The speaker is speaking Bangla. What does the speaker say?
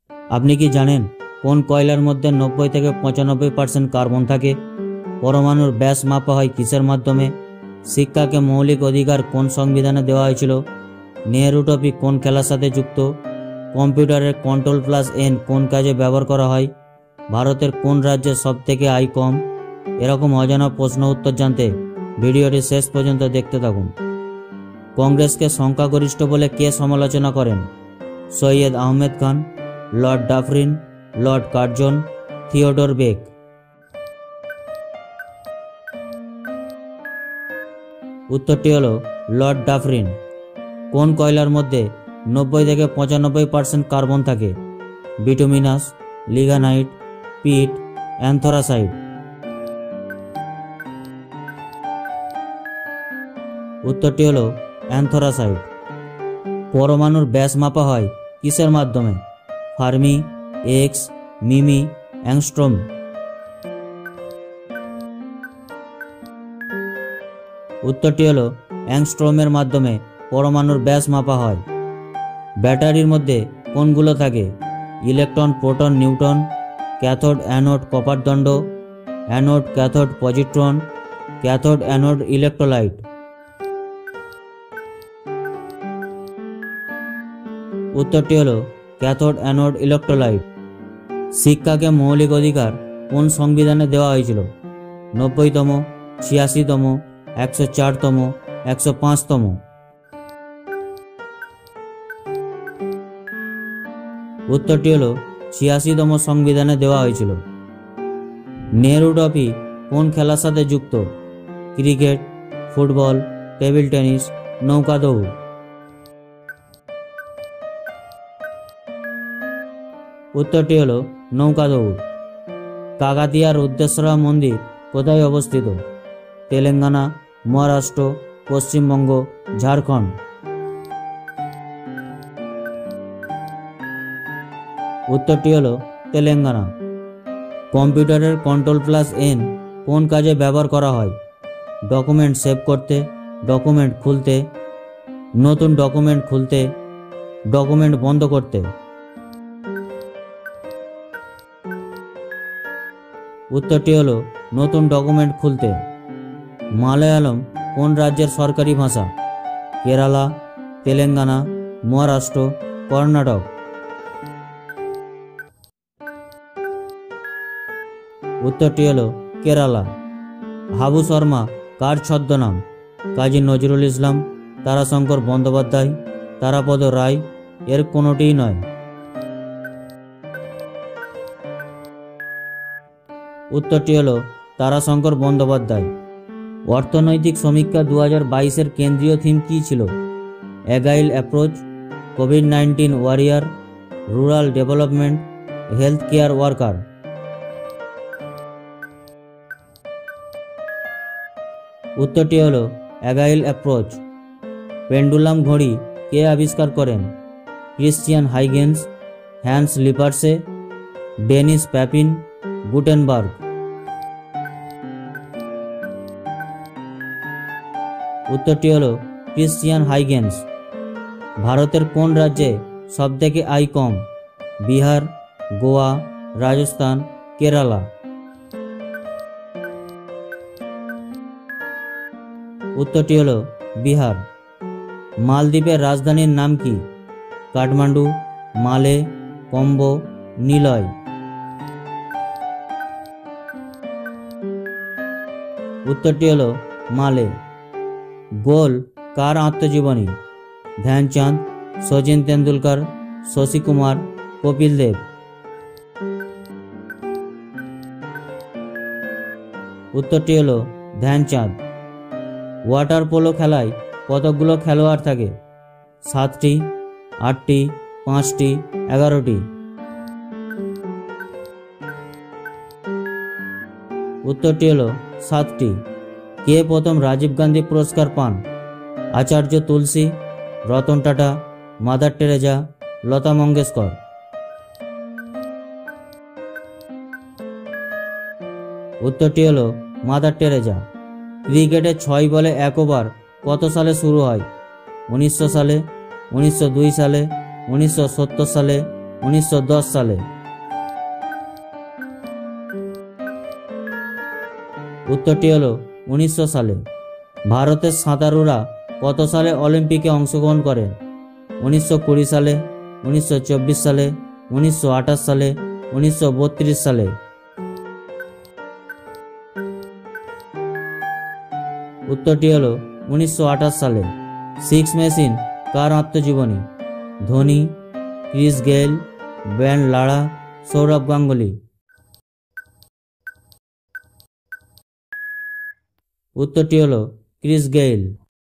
আপনি কি জানেন কোন কয়লার মধ্যে 90 থেকে 95% কার্বন থাকে? পরমাণুর ব্যাস মাপা হয় কিসের মাধ্যমে? শিক্ষাকে মৌলিক অধিকার কোন সংবিধানে দেওয়া হয়েছিল? নেহেরু ট্রফি কোন খেলার সাথে যুক্ত? কম্পিউটারের Ctrl+N কোন কাজে ব্যবহার করা হয়? ভারতের কোন রাজ্যে সবথেকে আয় কম? এরকম অজানা প্রশ্ন উত্তর জানতে ভিডিওটি শেষ পর্যন্ত দেখতে থাকুন। কংগ্রেসকে সংখ্যাগরিষ্ঠ বলে কে সমালোচনা করেন? Syed Ahmed Khan, Lord Dufferin, Lord Curzon, Theodore Beck. উত্তরটি হল লর্ড ডাফরিন। কোন কয়লার মধ্যে 90 থেকে 95% কার্বন থাকে? বিটুমিনাস, লিগ্নাইট, পিট, অ্যান্থ্রাসাইট। উত্তরটি হল অ্যান্থ্রাসাইট। পরমাণুর ব্যাস মাপা হয় কিসের মাধ্যমে? ফার্মি, এক্স, মিমি, অ্যাংস্ট্রম। উত্তরটি হল অ্যাংস্ট্রমের মাধ্যমে পরমাণুর ব্যাস মাপা হয়। ব্যাটারির মধ্যে কোনগুলো থাকে? Electron, proton, neutron, cathode anode copper দণ্ড, anode cathode positron, cathode anode electrolyte. উত্তরটি হল ক্যাথোড অ্যানোড ইলেকট্রোলাইট। শিক্ষাকে মৌলিক অধিকার কোন সংবিধানে দেওয়া হয়েছিল? 90তম, 86তম, 104তম, 105তম। উত্তরটি হল 86তম সংবিধানে দেওয়া হয়েছিল। নেহেরু ট্রফি কোন খেলার সাথে যুক্ত? ক্রিকেট, ফুটবল, টেবিল টেনিস, নৌকা দৌড়। উত্তরটি হল নৌকা দৌড়। কাকাতিয়া রুদ্রেশ্বরা মন্দির কোথায় অবস্থিত? তেলেঙ্গানা, মহারাষ্ট্র, পশ্চিমবঙ্গ, ঝাড়খণ্ড। উত্তরটি হল তেলেঙ্গানা। কম্পিউটারের Ctrl+N কোন কাজে ব্যবহার করা হয়? ডকুমেন্ট সেভ করতে, ডকুমেন্ট খুলতে, নতুন ডকুমেন্ট খুলতে, ডকুমেন্ট বন্ধ করতে। উত্তরটি হল নতুন ডকুমেন্ট খুলতে। মালয়ালম কোন রাজ্যের সরকারি ভাষা? কেরালা, তেলেঙ্গানা, মহারাষ্ট্র, কর্ণাটক। উত্তরটি হল কেরালা। হাবু শর্মা কার ছদ্মনাম? কাজী নজরুল ইসলাম, তারাশঙ্কর বন্দ্যোপাধ্যায়, তারাপদ রায়, এর কোনোটিই নয়। উত্তরটি হল তারাশঙ্কর বন্দ্যোপাধ্যায়। অর্থনৈতিক সমীক্ষা 2022-এর কেন্দ্রীয় থিম কী ছিল? অ্যাগাইল অ্যাপ্রোচ, কোভিড-19 warrior, rural development, health care worker. উত্তরটি হল অ্যাগাইল অ্যাপ্রোচ। পেন্ডুলাম ঘড়ি কে আবিষ্কার করেন? Christiaan Huygens, Hans Lippershey, Denis Papin, Gutenberg. উত্তরটি হল ক্রিশ্চিয়ান হাইগেন্স। ভারতের কোন রাজ্যে সবথেকে আয় কম? বিহার, গোয়া, রাজস্থান, কেরালা। উত্তরটি হল বিহার। মালদ্বীপের রাজধানীর নাম কি? কাঠমান্ডু, মালে, কম্বো, নিলয়। উত্তরটি হল মালে। গোল কার আত্মজীবনী? ধ্যানচাঁদ, সচিন তেন্ডুলকর, শশী কুমার, কপিল দেব। উত্তরটি হল ধ্যানচাঁদ। ওয়াটার পোলো খেলায় কতগুলো খেলোয়াড় থাকে? 7টি, 8টি, 5টি, 11টি। উত্তরটি হল 7টি। কে প্রথম রাজীব গান্ধী পুরস্কার পান? আচার্য তুলসী, রতন টাটা, মাদার টেরেজা, লতা মঙ্গেশকর। উত্তরটি হল মাদার টেরেজা। ক্রিকেটে 6 বলে 1 ওভার কত সালে শুরু হয়? 1900 সালে, 1902 সালে, 1970 সালে, 1910 সালে। উত্তরটি হলো 1900 সালে। ভারতের সাঁতারুরা কত সালে অলিম্পিকে অংশগ্রহণ করেন? 1920 সালে, 1924 সালে, 1928 সালে, 1932 সালে। উত্তরটি হলো 1928 সালে। সিক্স মেশিন কার আত্মজীবনী? Dhoni, Chris Gayle, Brian Lara, Sourav Ganguly. উত্তরটি হলো ক্রিস গেইল।